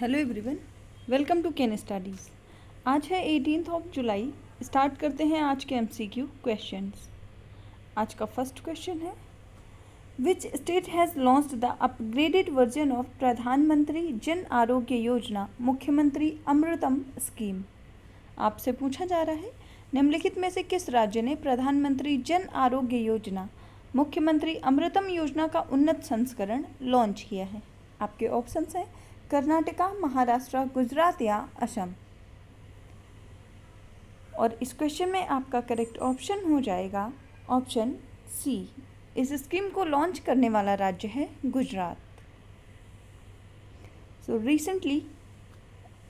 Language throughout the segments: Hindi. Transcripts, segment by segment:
Hello everyone, welcome to Ken Studies. आज है 18 जुलाई। स्टार्ट करते हैं आज के एमसीक्यू क्वेश्चंस। आज का फर्स्ट क्वेश्चन है, which state has launched the upgraded version of Pradhan Mantri Jan Arogya Yojana मुख्यमंत्री अमृतम स्कीम। आपसे पूछा जा रहा है, निम्नलिखित में से किस राज्य ने प्रधानमंत्री जन आरोग्य योजना मुख्यमंत्री अमृतम योजना का उन्नत संस्करण लॉन्च किया है। आपके ऑप्शंस हैं कर्नाटका, महाराष्ट्र, गुजरात या असम। और इस क्वेश्चन में आपका करेक्ट ऑप्शन हो जाएगा ऑप्शन सी। इस स्कीम को लॉन्च करने वाला राज्य है Gujarat. So recently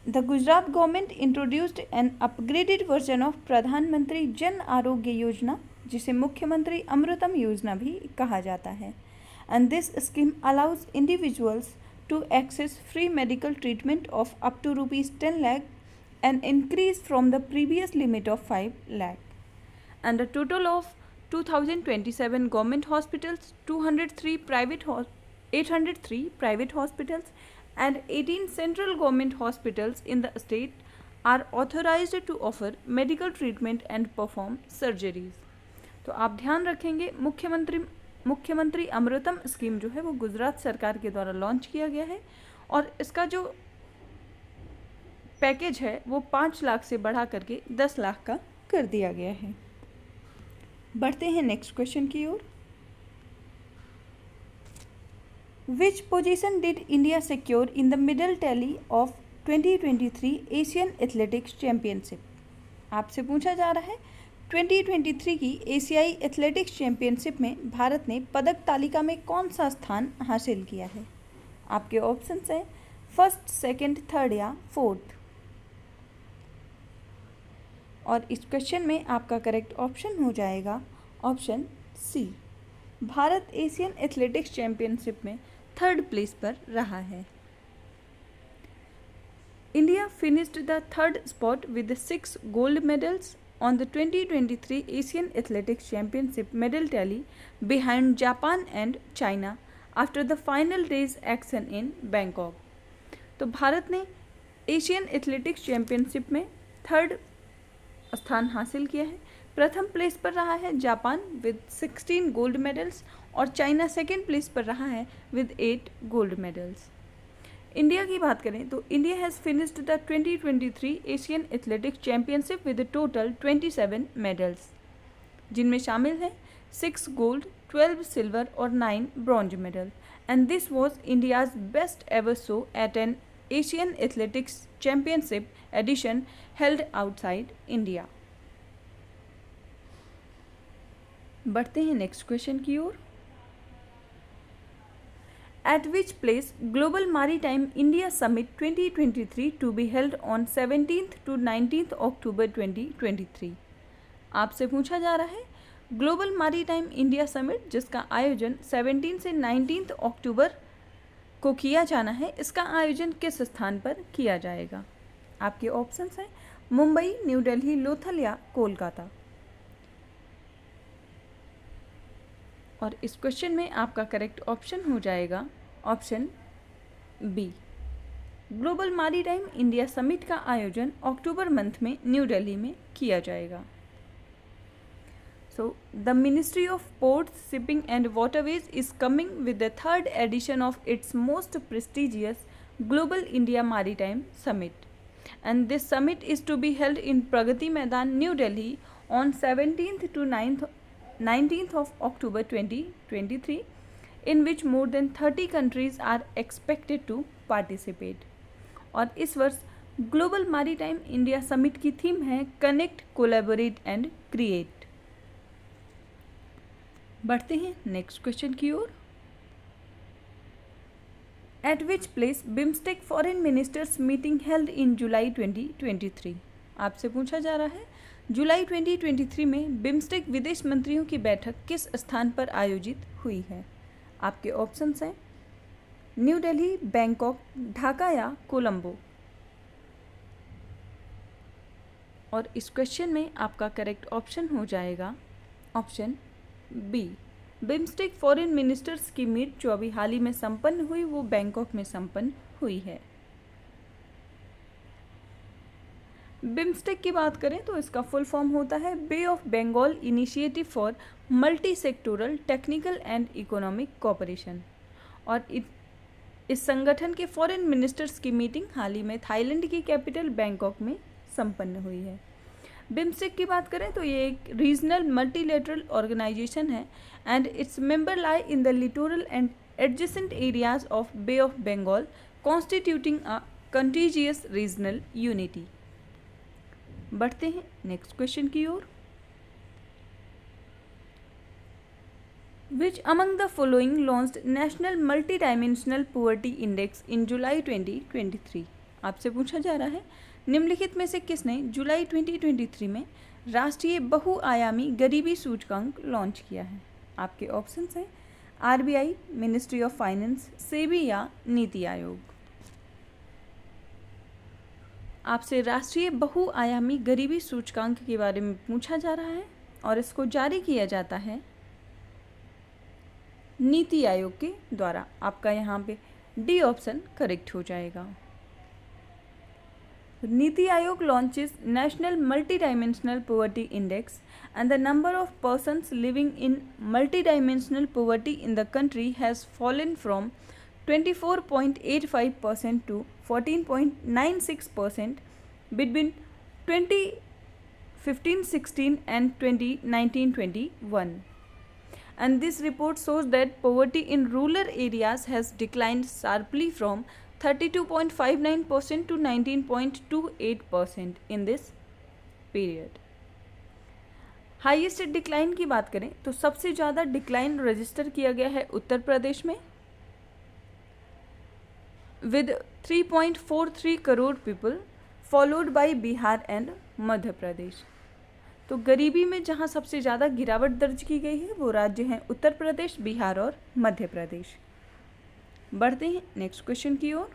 the Gujarat government introduced an upgraded version of Pradhan Mantri Jan Arogya Yojana, जिसे मुख्यमंत्री अमृतम योजना भी कहा जाता है। And this scheme allows individuals to access free medical treatment of up to rupees 10 lakh, an increase from the previous limit of 5 lakh. And a total of 2027 government hospitals, 803 private hospitals and 18 central government hospitals in the state are authorized to offer medical treatment and perform surgeries. तो आप ध्यान रखेंगे, मुख्यमंत्री अमृतम स्कीम जो है वो गुजरात सरकार के द्वारा लॉन्च किया गया है और इसका जो पैकेज है वो 5 लाख से बढ़ा करके 10 लाख का कर दिया गया है। बढ़ते हैं नेक्स्ट क्वेश्चन की ओर। Which position did India secure in the middle tally of 2023 Asian athletics championship. आपसे पूछा जा रहा है 2023 की एशियाई एथलेटिक्स चैंपियनशिप में भारत ने पदक तालिका में कौन सा स्थान हासिल किया है। आपके ऑप्शंस हैं फर्स्ट, सेकंड, थर्ड या फोर्थ। और इस क्वेश्चन में आपका करेक्ट ऑप्शन हो जाएगा option C. Bharat Asian athletics championship में थर्ड प्लेस पर रहा है। India finished the third spot with 6 gold medals on the 2023 Asian Athletics Championship medal tally behind Japan and China after the final day's action in Bangkok. तो भारत ने एशियन एथलेटिक्स चैंपियनशिप में थर्ड स्थान हासिल किया है। प्रथम प्लेस पर रहा है जापान विद 16 गोल्ड मेडल्स और चाइना सेकेंड प्लेस पर रहा है विद 8 गोल्ड मेडल्स। इंडिया की बात करें तो India has finished the 2023 Asian athletics championship with total 27 medals, जिनमें शामिल हैं 6 गोल्ड, 12 सिल्वर और 9 bronze medal. And this was India's best ever show at an Asian athletics championship edition held outside India. बढ़ते हैं नेक्स्ट क्वेश्चन की ओर। At which place Global Maritime India Summit 2023 to be held on 17th to 19th October 2023। आपसे पूछा जा रहा है ग्लोबल मैरीटाइम इंडिया समिट, जिसका आयोजन 17 से 19 अक्टूबर को किया जाना है, इसका आयोजन किस स्थान पर किया जाएगा। आपके ऑप्शंस हैं मुंबई, न्यू दिल्ली, लोथल या कोलकाता। और इस क्वेश्चन में आपका करेक्ट ऑप्शन हो जाएगा option B. Global maritime India summit का आयोजन अक्टूबर मंथ में न्यू दिल्ली में किया जाएगा। So the ministry of ports, shipping and waterways is coming with the third edition of its most prestigious global India maritime summit and this summit is to be held in Pragati Maidan, New Delhi on 17th to 19th of October 2023, in which more than 30 countries are expected to participate. और इस वर्ष ग्लोबल मैरीटाइम इंडिया समिट की थीम है कनेक्ट, कोलैबोरेट एंड क्रिएट। बढ़ते हैं नेक्स्ट क्वेश्चन की ओर। At which place BIMSTEC foreign ministers meeting held in July 2023। आपसे पूछा जा रहा है जुलाई 2023 में बिम्स्टेक विदेश मंत्रियों की बैठक किस स्थान पर आयोजित हुई है। आपके ऑप्शंस हैं न्यू दिल्ली, बैंकॉक, ढाका या कोलंबो। और इस क्वेश्चन में आपका करेक्ट ऑप्शन हो जाएगा option B. BIMSTEC foreign ministers की मीट जो अभी हाल ही में संपन्न हुई वो बैंकॉक में संपन्न हुई है। बिम्स्टेक की बात करें तो इसका फुल फॉर्म होता है bay of Bengal initiative for multi sectoral technical and economic cooperation. और इस संगठन के फॉरेन मिनिस्टर्स की मीटिंग हाल ही में थाईलैंड की कैपिटल बैंकॉक में संपन्न हुई है। बिम्स्टेक की बात करें तो ये एक रीजनल मल्टीलेटरल ऑर्गेनाइजेशन है and its member lie in the littoral and adjacent areas of bay of Bengal constituting a contiguous regional unity. बढ़ते हैं नेक्स्ट क्वेश्चन की ओर। Which among the following launched National Multidimensional Poverty Index in July 2023? आपसे पूछा जा रहा है निम्नलिखित में से किसने जुलाई 2023 में राष्ट्रीय बहुआयामी गरीबी सूचकांक लॉन्च किया है? आपके ऑप्शंस हैं RBI, ministry of finance, SEBI या नीति आयोग। आपसे राष्ट्रीय बहुआयामी गरीबी सूचकांक के बारे में पूछा जा रहा है और इसको जारी किया जाता है नीति आयोग के द्वारा। आपका यहाँ पे डी ऑप्शन करेक्ट हो जाएगा। NITI Aayog launches national multi dimensional poverty index and the number of persons living in multi dimensional poverty in the country has fallen from 24.85% to 14.96% between 2015-16 and 2019-21. And this report shows that poverty in rural areas has declined sharply from 32.59% to 19.28% in this period. Highest decline की बात करें तो सबसे ज़्यादा डिक्लाइन रजिस्टर किया गया है उत्तर प्रदेश में with 3.43 crore people, followed by Bihar and Madhya Pradesh. तो गरीबी में जहां सबसे ज़्यादा गिरावट दर्ज की गई है वो राज्य हैं उत्तर प्रदेश, बिहार और मध्य प्रदेश। बढ़ते हैं नेक्स्ट क्वेश्चन की ओर।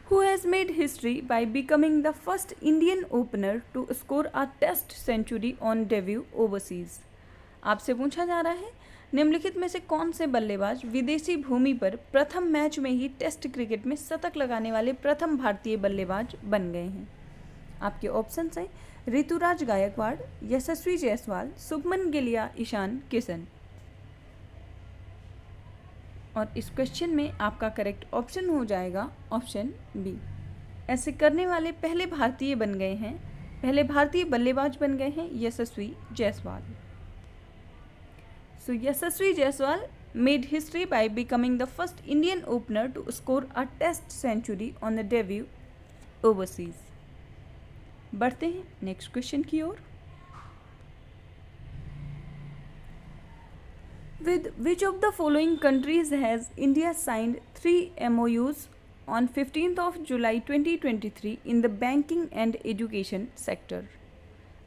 Who has made history by becoming the first Indian opener to score a Test century on debut overseas? आपसे पूछा जा रहा है निम्नलिखित में से कौन से बल्लेबाज विदेशी भूमि पर प्रथम मैच में ही टेस्ट क्रिकेट में शतक लगाने वाले प्रथम भारतीय बल्लेबाज बन गए हैं? आपके ऑप्शंस हैं ऋतुराज गायकवाड़, यशस्वी जायसवाल, शुभमन गिल या ईशान किशन। और इस क्वेश्चन में आपका करेक्ट ऑप्शन हो जाएगा ऑप्शन बी। ऐसे करने वाले पहले भारतीय बल्लेबाज बन गए हैं यशस्वी Jaiswal. So Yashasvi Jaiswal made history by becoming the first Indian opener to score a Test century on the debut overseas. बढ़ते हैं नेक्स्ट क्वेश्चन की ओर। With which of the following countries has India signed 3 MOUs on 15th of July 2023 in the banking and education sector?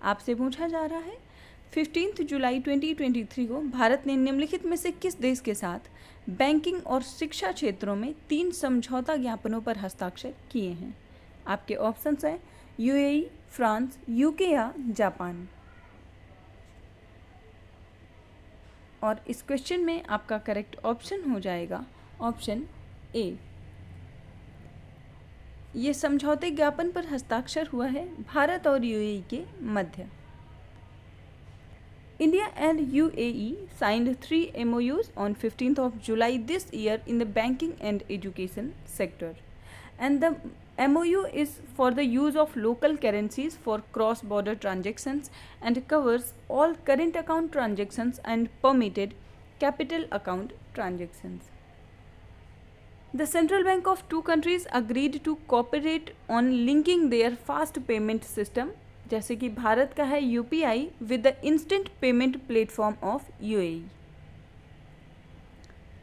आपसे पूछा जा रहा है 15 जुलाई 2023 को भारत ने निम्नलिखित में से किस देश के साथ बैंकिंग और शिक्षा क्षेत्रों में 3 समझौता ज्ञापनों पर हस्ताक्षर किए हैं? आपके ऑप्शंस हैं यूएई, फ्रांस, यूके या जापान। और इस क्वेश्चन में आपका करेक्ट ऑप्शन हो जाएगा ऑप्शन ए। ये समझौते ज्ञापन पर हस्ताक्षर हुआ है भारत और यूएई के मध्य। India and UAE signed 3 MOUs on 15th of July this year in the banking and education sector. And the MOU is for the use of local currencies for cross-border transactions and covers all current account transactions and permitted capital account transactions. The Central Bank of 2 countries agreed to cooperate on linking their fast payment system जैसे कि भारत का है UPI with the instant payment platform of UAE.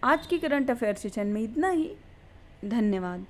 आज की करंट अफेयर सेशन में इतना ही। धन्यवाद।